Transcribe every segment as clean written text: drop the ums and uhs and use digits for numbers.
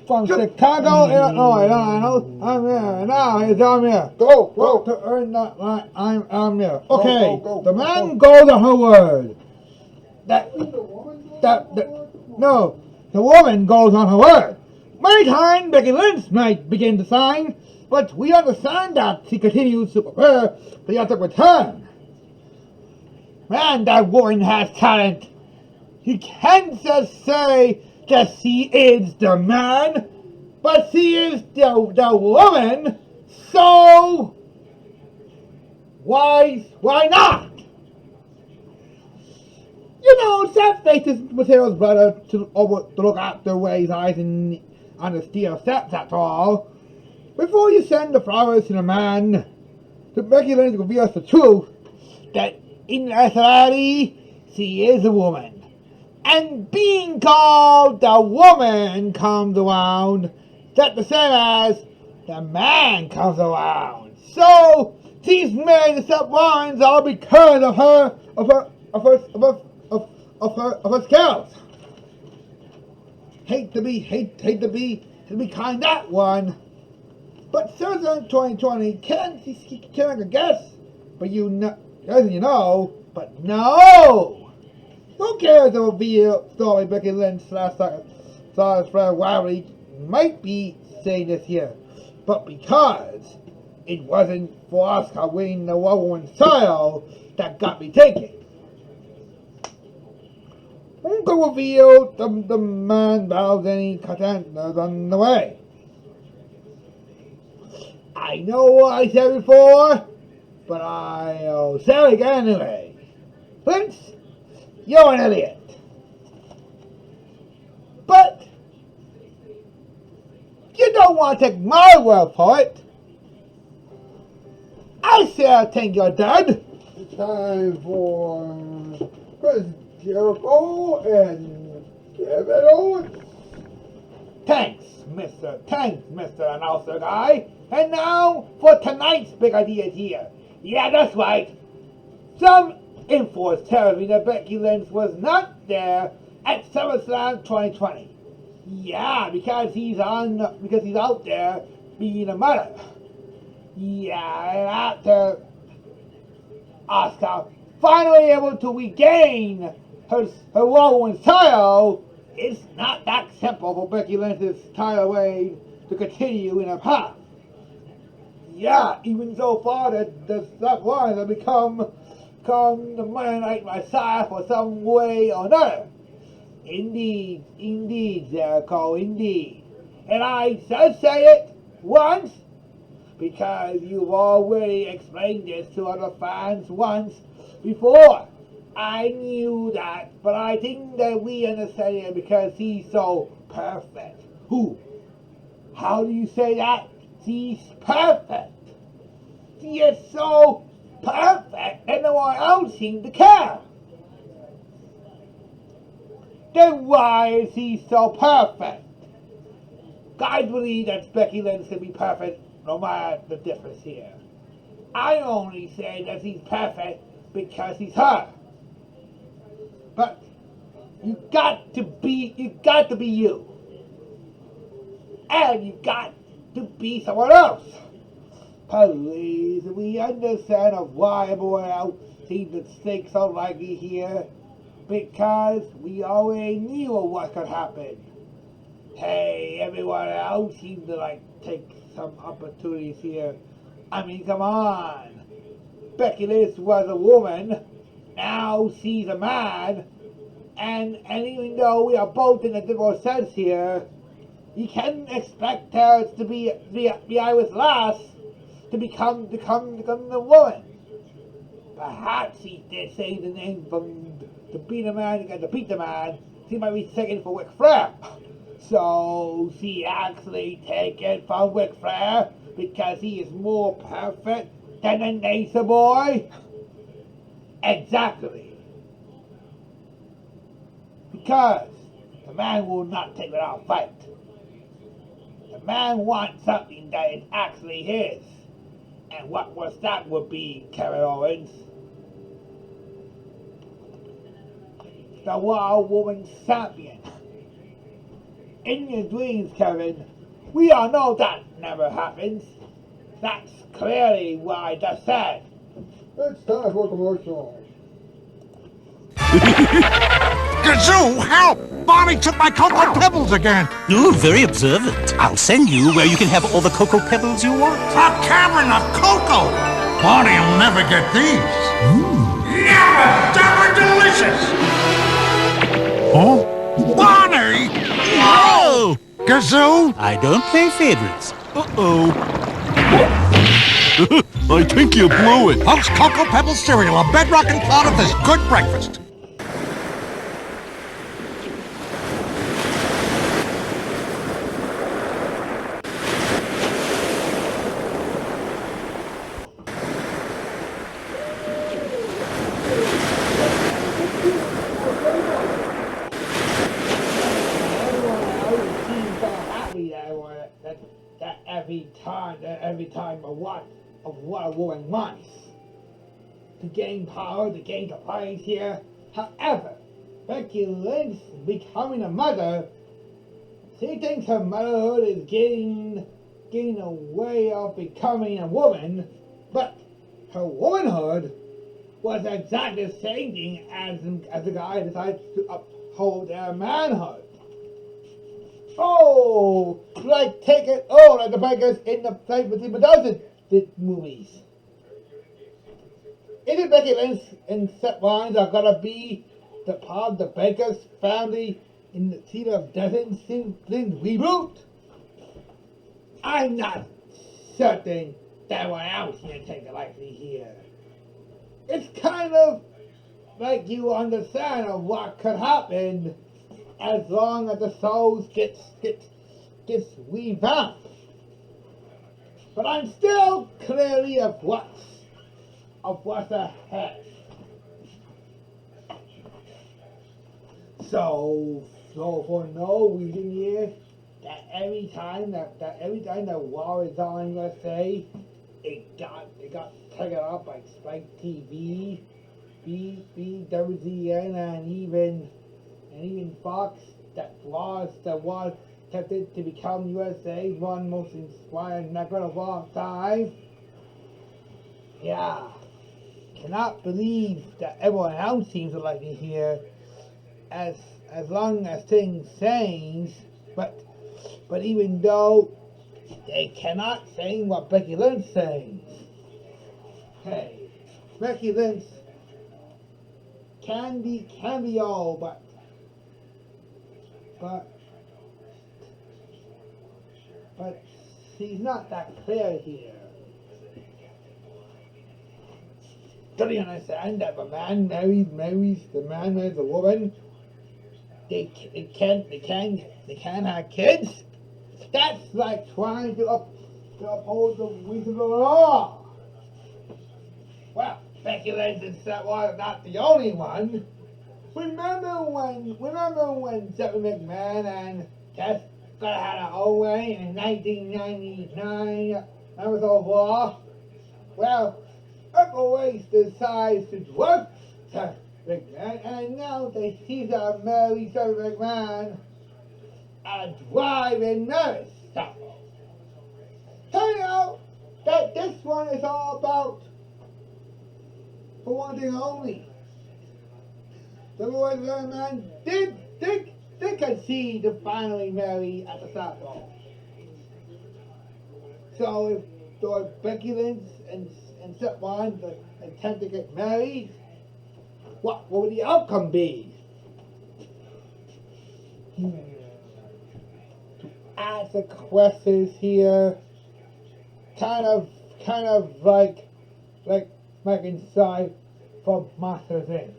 from Chicago, Illinois. I'm here. Now I'm here. Go. To earn that line, I'm here. Okay, Go. the man goes on her word. No, the woman goes on her word. Many times Becky Lynch might begin to sign, but we understand that she continues to prepare for the other return. Man, that woman has talent. You can't just say that she is the man, but she is the woman, so why not? Set faces materials better to look out their ways, eyes, and on the steel steps, that's all. Before you send the flowers to the man, to Becky Lynch reveals the truth that in reality, she is a woman. And being called the woman comes around, that's the same as the man comes around. So she's made the step lines all because of her skills. Hate to be kind that one. But Susan 2020 can I guess, but but no. Who cares the reveal story Becky Lynch last saw his friend Wiley might be saying this here, but because it wasn't for Oscar winning the woman's title that got me thinking. Uncle revealed the man bows any contenders on the way. I know what I said before, but I'll say it again anyway. Lynch, you're an idiot. But you don't want to take my word for it. I say I think you're dead. It's time for Chris Jericho and Kevin Owens. Thanks, Mr. Announcer Guy. And now for tonight's big ideas here. Yeah, that's right. Some info is telling me that Becky Lynch was not there at SummerSlam 2020. Yeah, because he's out there being a mother. Yeah, and after Asuka finally able to regain her woman's title, it's not that simple for Becky Lynch's title reign to continue in her path. Yeah, even so far that the Seth Rollins have become the Monday Night Messiah for some way or another. Indeed, Jericho, indeed. And I just say it once, because you've already explained this to other fans once before. I knew that, but I think that we understand it because he's so perfect. Who? How do you say that? She's perfect. She is so perfect, and no one else seems to care. Then why is he so perfect? I believe that Becky Lynch can be perfect no matter the difference here. I only say that she's perfect because she's her. But you got to be you. And you got to be someone else. Please, we understand of why everyone else seems to think so likely here. Because we already knew what could happen. Hey, everyone else seems to take some opportunities here. I mean, come on. Becky Lynch was a woman. Now she's a man. And even though we are both in a different sense here, you can't expect her to be Iris last to become the woman. Perhaps she did say the name from to be the man and to beat the man. She might be taken for Ric Flair. So she actually taken from Ric Flair because he is more perfect than the Nature Boy? Exactly. Because the man will not take without fight. The man wants something that is actually his. And what was that would be, Kevin Owens? The Wild Woman Champion. In your dreams, Kevin. We all know that never happens. That's clearly what I just said. It's time for commercial. Gazoo, help! Bonnie took my Cocoa Pebbles again! Ooh, very observant. I'll send you where you can have all the Cocoa Pebbles you want. A cavern of cocoa! Bonnie'll never get these. Never! They're delicious! Huh? Bonnie! Oh! Gazoo? I don't play favorites. Uh-oh. I think you blew it. Post Cocoa Pebbles cereal, a bedrock and part of this good breakfast. That every time of what a woman wants to gain power, to gain the prize here. However, Becky Lynch becoming a mother, she thinks her motherhood is getting a way of becoming a woman, but her womanhood was exactly the same thing as the guy decides to uphold their manhood. Oh, like take it, like the beggars in the Play with the Dozen movies. Isn't Becky Lynch and Seth Rollins are gonna be the part of the Beggars family in the Theater of Dozen reboot? I'm not certain that what else here take it likely here. It's kind of like you understand of what could happen as long as the souls gets revamped. But I'm still clearly of what's ahead. So for no reason here, that every time the war is on USA, it got taken up by Spike TV, BWZN, and even Fox. That was kept it to become USA's one most inspiring network of all time. Yeah, cannot believe that everyone else seems to like it here. As long as things change, but even though they cannot say what Becky Lynch says. Hey, Becky Lynch can be all, but she's not that clear here. Don't you understand that if a man marries a woman, they can't have kids? That's like trying to uphold the reasonable law. Well, Becky Lynch and Seth was not the only one. Remember when Stephanie McMahon and Tess got had her own way in 1999? That was all war. Well, Uncle Waste decides to divorce Stephanie McMahon, and now they see her marry Stephanie McMahon and driving marriage couple. Turn out that this one is all about, for one thing only, the Lord man did concede to finally marry at the South Pole. So if Becky Lynch and Seth Rollins attempt to get married, what would the outcome be? To ask the questions here, kind of like making side for Monsters Inc.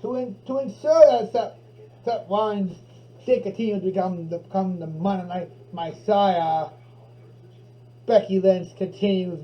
To ensure that Seth Rollins did continue to become the Monday Night Messiah, Becky Lynch continues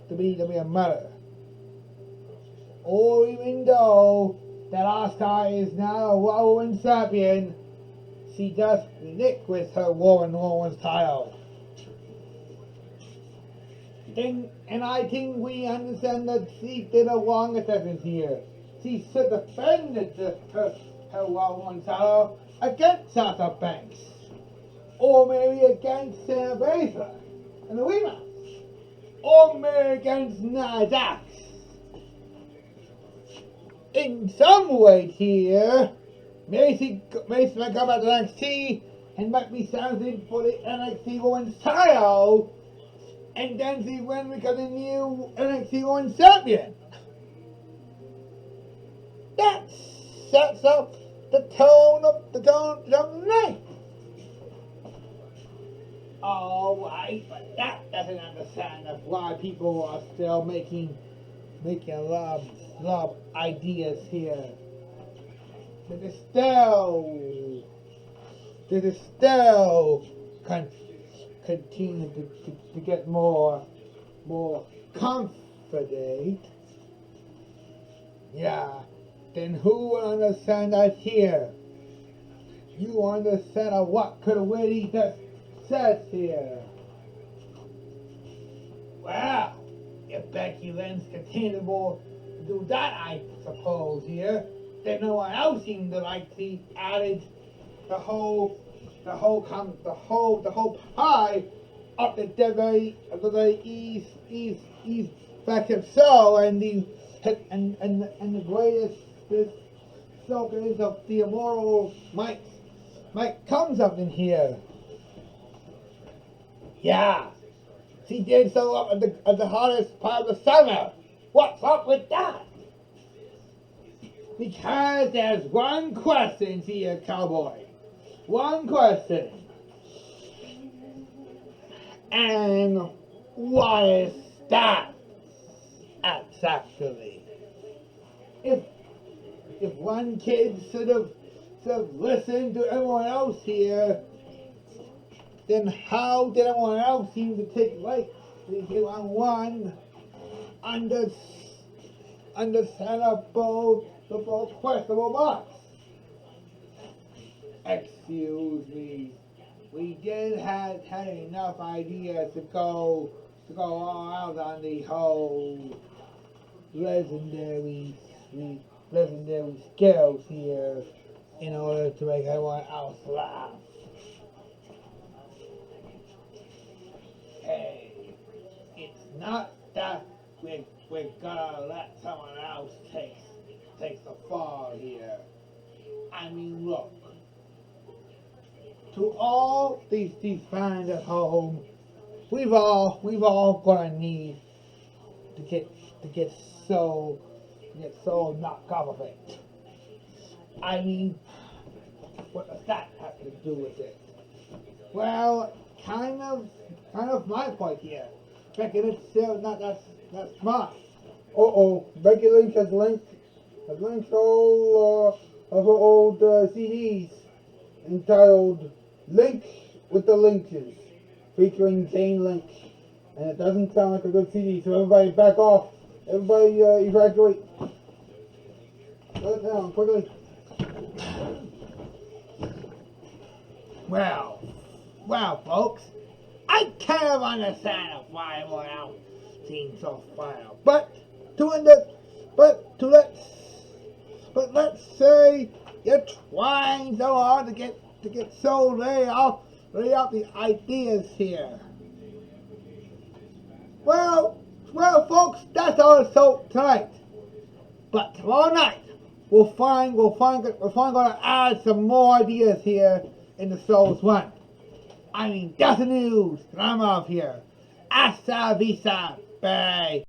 to be a mother. Or even though that Oscar is now a Woman champion, she does relinquish her Woman's title. And I think we understand that she did a wrong assessment here. She should defend her Woman's title against Santa Banks, or maybe against Santa Besa and the Weemouth, or maybe against Nasdaq. In some ways here, Macy might come back to NXT and might be something for the NXT Women's title, and then see when we become the new NXT Women's Champion. That sets up the tone of the night. Alright, but that doesn't understand of why people are still making a lot of ideas here. That is still continue to get more confident. Yeah, then who will understand that here? You understand of what could really just says here? Well, if Becky Lynch continues to do that, I suppose here, then no one else seemed to like the added the whole pie of the East Factor Show and the greatest this slogan of the immoral might comes up in here. Yeah, she did so up at the hottest part of the summer. What's up with that? Because there's one question here, cowboy. One question. And what is that exactly? If one kid should have listened to everyone else here, then how did everyone else seem to take like on one understandable questionable box? Excuse me. We did have enough ideas to go all out on the whole legendary skills here in order to make everyone else laugh. Hey, it's not that we're gonna let someone else take the fall here. I mean, look. To all these fans at home, we've all gonna need to get so knocked off of it. I mean, what does that have to do with it? Well, kind of my point here. Becky Lynch still not that smart. Becky Lynch has linked all of her old CDs entitled Link with the Lynches, featuring Jane Lynch. And it doesn't sound like a good CD, so everybody back off. Everybody evacuate. Shut it down, quickly. Well, folks, I kind of understand why everyone else seems so fired. But let's say you're trying so hard to get so lay off the ideas here. Well, folks, that's all so tonight. But tomorrow night, we're gonna add some more ideas here in the show's one. I mean, that's the news, and I'm off here. Hasta vista, bye.